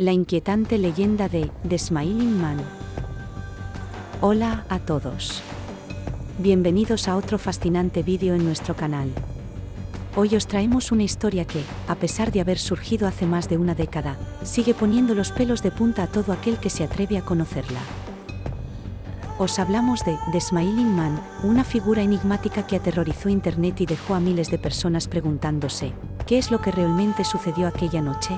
La inquietante leyenda de The Smiling Man. Hola a todos. Bienvenidos a otro fascinante vídeo en nuestro canal. Hoy os traemos una historia que, a pesar de haber surgido hace más de una década, sigue poniendo los pelos de punta a todo aquel que se atreve a conocerla. Os hablamos de The Smiling Man, una figura enigmática que aterrorizó Internet y dejó a miles de personas preguntándose, ¿qué es lo que realmente sucedió aquella noche?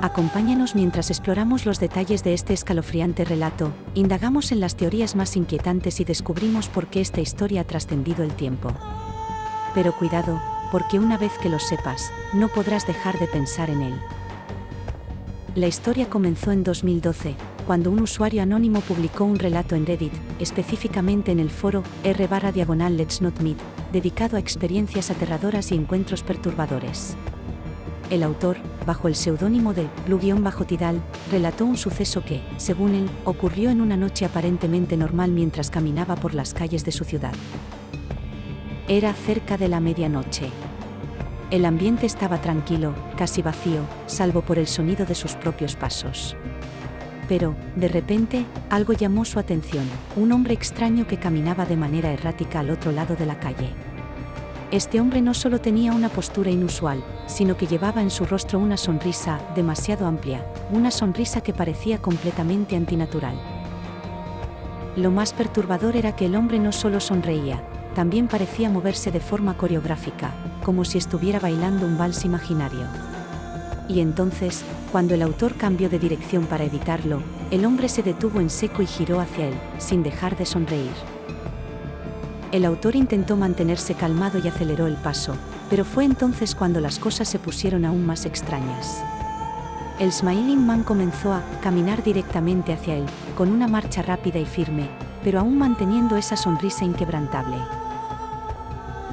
Acompáñanos mientras exploramos los detalles de este escalofriante relato, indagamos en las teorías más inquietantes y descubrimos por qué esta historia ha trascendido el tiempo. Pero cuidado, porque una vez que lo sepas, no podrás dejar de pensar en él. La historia comenzó en 2012, cuando un usuario anónimo publicó un relato en Reddit, específicamente en el foro r/Let's Not Meet, dedicado a experiencias aterradoras y encuentros perturbadores. El autor, bajo el seudónimo de Blue-Tidal, relató un suceso que, según él, ocurrió en una noche aparentemente normal mientras caminaba por las calles de su ciudad. Era cerca de la medianoche. El ambiente estaba tranquilo, casi vacío, salvo por el sonido de sus propios pasos. Pero, de repente, algo llamó su atención, un hombre extraño que caminaba de manera errática al otro lado de la calle. Este hombre no solo tenía una postura inusual, sino que llevaba en su rostro una sonrisa demasiado amplia, una sonrisa que parecía completamente antinatural. Lo más perturbador era que el hombre no solo sonreía, también parecía moverse de forma coreográfica, como si estuviera bailando un vals imaginario. Y entonces, cuando el autor cambió de dirección para evitarlo, el hombre se detuvo en seco y giró hacia él, sin dejar de sonreír. El autor intentó mantenerse calmado y aceleró el paso, pero fue entonces cuando las cosas se pusieron aún más extrañas. El Smiling Man comenzó a caminar directamente hacia él, con una marcha rápida y firme, pero aún manteniendo esa sonrisa inquebrantable.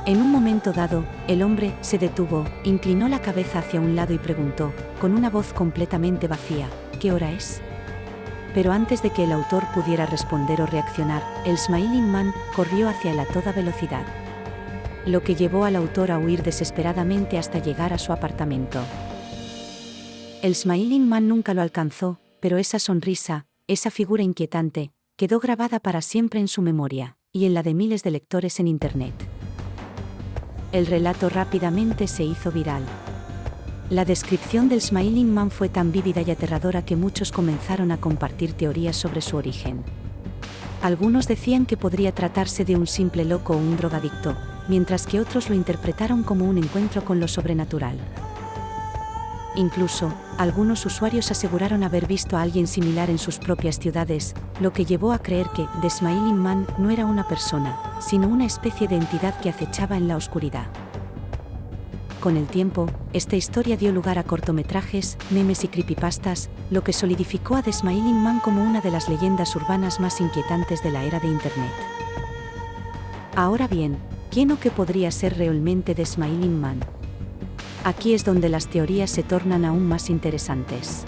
En un momento dado, el hombre se detuvo, inclinó la cabeza hacia un lado y preguntó, con una voz completamente vacía, ¿qué hora es? Pero antes de que el autor pudiera responder o reaccionar, el Smiling Man corrió hacia él a toda velocidad. Lo que llevó al autor a huir desesperadamente hasta llegar a su apartamento. El Smiling Man nunca lo alcanzó, pero esa sonrisa, esa figura inquietante, quedó grabada para siempre en su memoria, y en la de miles de lectores en Internet. El relato rápidamente se hizo viral. La descripción del Smiling Man fue tan vívida y aterradora que muchos comenzaron a compartir teorías sobre su origen. Algunos decían que podría tratarse de un simple loco o un drogadicto, mientras que otros lo interpretaron como un encuentro con lo sobrenatural. Incluso, algunos usuarios aseguraron haber visto a alguien similar en sus propias ciudades, lo que llevó a creer que The Smiling Man no era una persona, sino una especie de entidad que acechaba en la oscuridad. Con el tiempo, esta historia dio lugar a cortometrajes, memes y creepypastas, lo que solidificó a The Smiling Man como una de las leyendas urbanas más inquietantes de la era de Internet. Ahora bien, ¿quién o qué podría ser realmente The Smiling Man? Aquí es donde las teorías se tornan aún más interesantes.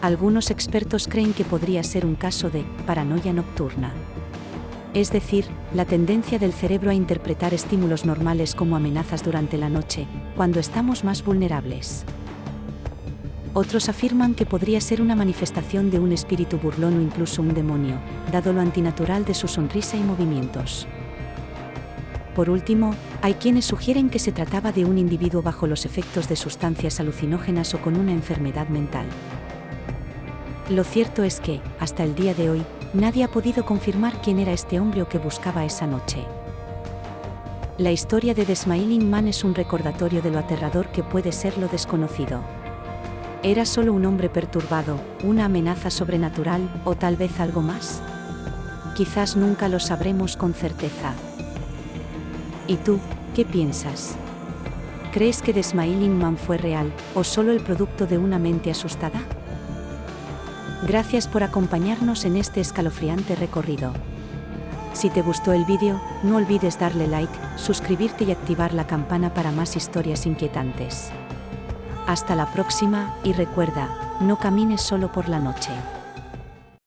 Algunos expertos creen que podría ser un caso de paranoia nocturna. Es decir, la tendencia del cerebro a interpretar estímulos normales como amenazas durante la noche, cuando estamos más vulnerables. Otros afirman que podría ser una manifestación de un espíritu burlón o incluso un demonio, dado lo antinatural de su sonrisa y movimientos. Por último, hay quienes sugieren que se trataba de un individuo bajo los efectos de sustancias alucinógenas o con una enfermedad mental. Lo cierto es que, hasta el día de hoy, nadie ha podido confirmar quién era este hombre o qué buscaba esa noche. La historia de The Smiling Man es un recordatorio de lo aterrador que puede ser lo desconocido. ¿Era solo un hombre perturbado, una amenaza sobrenatural, o tal vez algo más? Quizás nunca lo sabremos con certeza. ¿Y tú, qué piensas? ¿Crees que The Smiling Man fue real, o solo el producto de una mente asustada? Gracias por acompañarnos en este escalofriante recorrido. Si te gustó el vídeo, no olvides darle like, suscribirte y activar la campana para más historias inquietantes. Hasta la próxima, y recuerda, no camines solo por la noche.